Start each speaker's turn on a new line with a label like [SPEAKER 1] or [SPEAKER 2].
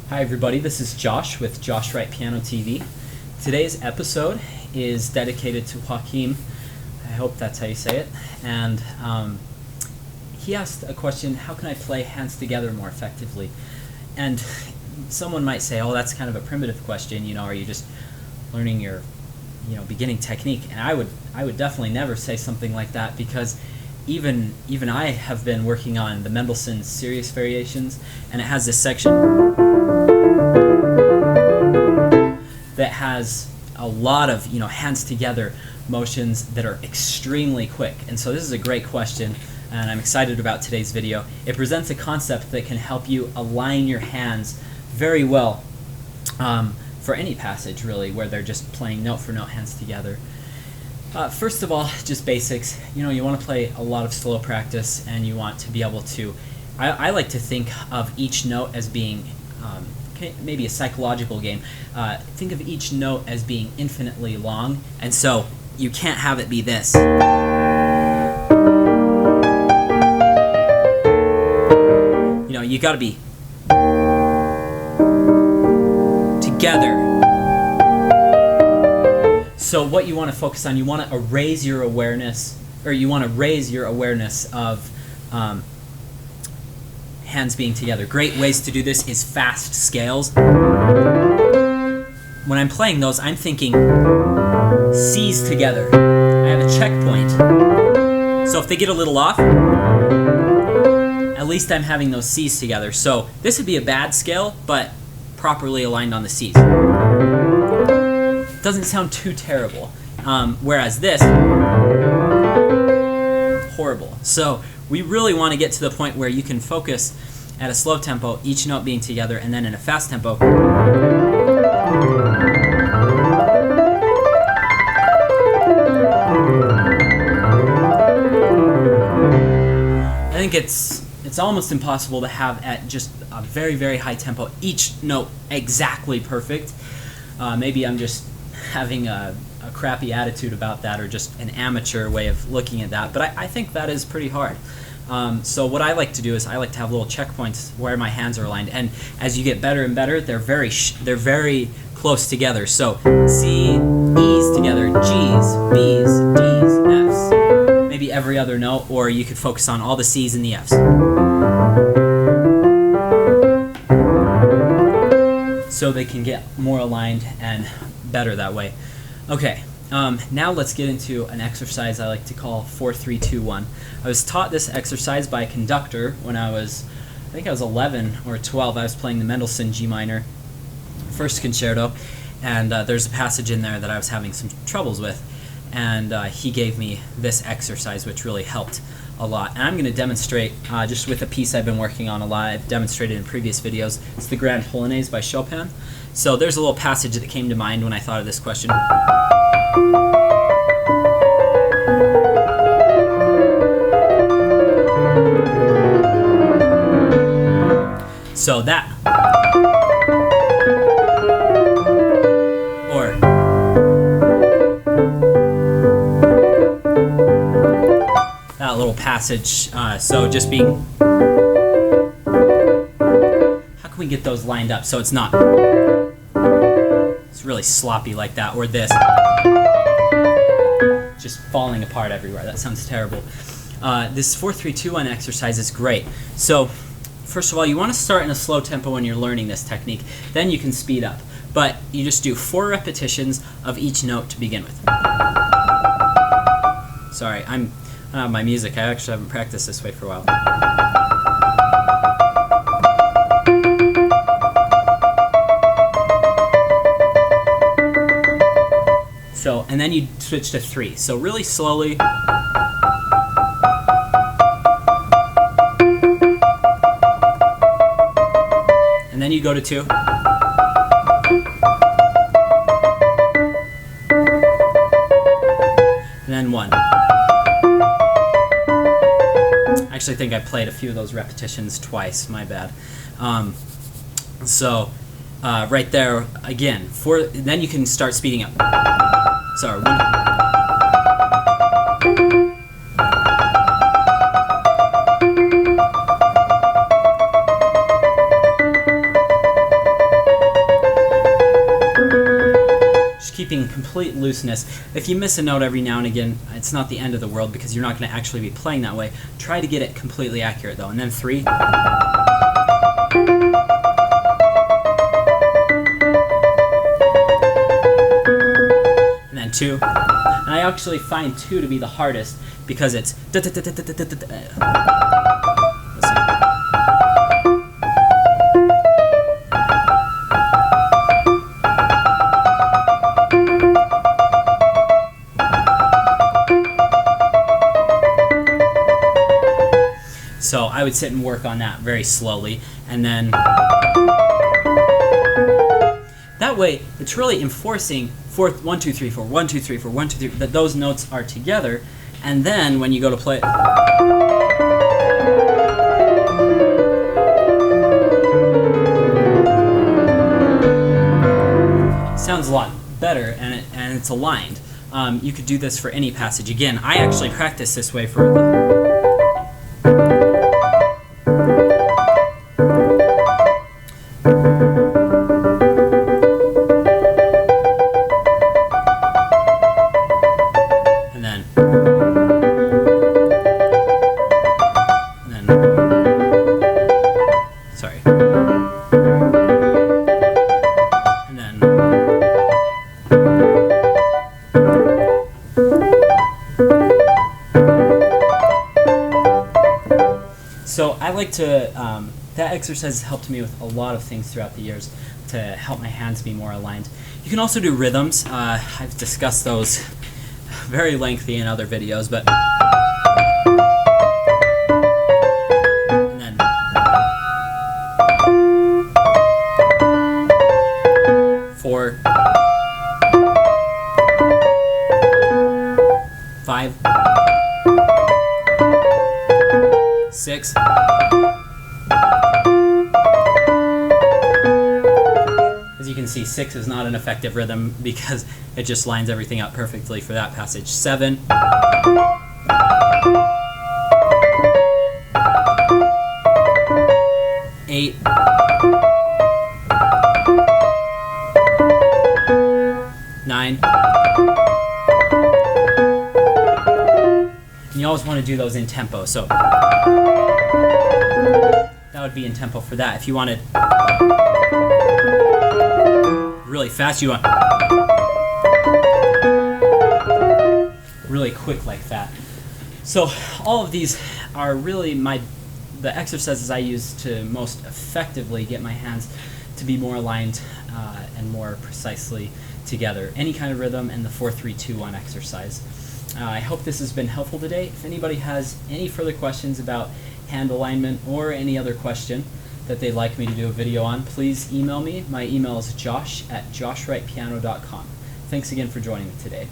[SPEAKER 1] Hi everybody, this is Josh with Josh Wright Piano TV. Today's episode is dedicated to Joaquim. I hope that's how you say it. And he asked a question, how can I play hands together more effectively? And someone might say, oh, that's kind of a primitive question, are you just learning your beginning technique? And I would definitely never say something like that, because even I have been working on the Mendelssohn Serious Variations, and it has this section that has a lot of hands together motions that are extremely quick. And so this is a great question, and I'm excited about today's video. It presents a concept that can help you align your hands very well for any passage, really, where they're just playing note for note hands together. First of all, just basics. You want to play a lot of slow practice, and you want to be able to, I like to think of each note as being maybe a psychological game. Think of each note as being infinitely long, and so you can't have it be this. You got to be together. So what you want to focus on, you want to raise your awareness of hands being together. Great ways to do this is fast scales. When I'm playing those, I'm thinking C's together. I have a checkpoint. So if they get a little off, at least I'm having those C's together. So this would be a bad scale, but properly aligned on the C's. Doesn't sound too terrible. Whereas this, horrible. So we really want to get to the point where you can focus at a slow tempo, each note being together, and then in a fast tempo, I think it's almost impossible to have at just a very, very high tempo each note exactly perfect. Maybe I'm just having a crappy attitude about that, or just an amateur way of looking at that, but I think that is pretty hard. So what I like to do is I like to have little checkpoints where my hands are aligned, and as you get better and better, they're very close together. So C, E's together, G's, B's, D's, F's. Maybe every other note, or you could focus on all the C's and the F's. So they can get more aligned and better that way. Okay, now let's get into an exercise I like to call 4-3-2-1. I was taught this exercise by a conductor when I was 11 or 12. I was playing the Mendelssohn G minor first concerto, and there's a passage in there that I was having some troubles with, and he gave me this exercise, which really helped a lot. And I'm going to demonstrate just with a piece I've been working on a lot. I've demonstrated in previous videos. It's the Grand Polonaise by Chopin. So there's a little passage that came to mind when I thought of this question. So that. Or that little passage. So just being. How can we get those lined up so it's not really sloppy like that, or this just falling apart everywhere? That sounds terrible. This 4-3-2-1 exercise is great. So first of all, you want to start in a slow tempo when you're learning this technique. Then you can speed up, but you just do 4 repetitions of each note to begin with. Sorry, I don't have my music. I actually haven't practiced this way for a while. So, and then you switch to 3. So really slowly. And then you go to 2. And then 1. I actually think I played a few of those repetitions twice, my bad. Right there, again, then you can start speeding up. Sorry, 1. complete looseness. If you miss a note every now and again, it's not the end of the world because you're not going to actually be playing that way. Try to get it completely accurate though. And then 3. And then 2. And I actually find 2 to be the hardest because it's so I would sit and work on that very slowly, and then that way it's really enforcing 1 2 3 4 1 2 3 4 1 2 3 that those notes are together, and then when you go to play it, sounds a lot better, and it's aligned. You could do this for any passage. Again, I actually practice this way for So I like to, that exercise has helped me with a lot of things throughout the years to help my hands be more aligned. You can also do rhythms. I've discussed those very lengthy in other videos, but and then 4, 5, 6, as you can see, 6 is not an effective rhythm because it just lines everything up perfectly for that passage. 7, 8, 9, and you always want to do those in tempo, so that would be in tempo for that. If you wanted really fast, you want really quick like that. So all of these are really the exercises I use to most effectively get my hands to be more aligned and more precisely together. Any kind of rhythm and the 4-3-2-1 exercise. I hope this has been helpful today. If anybody has any further questions about hand alignment or any other question that they'd like me to do a video on, please email me. My email is josh@joshwrightpiano.com. Thanks again for joining me today.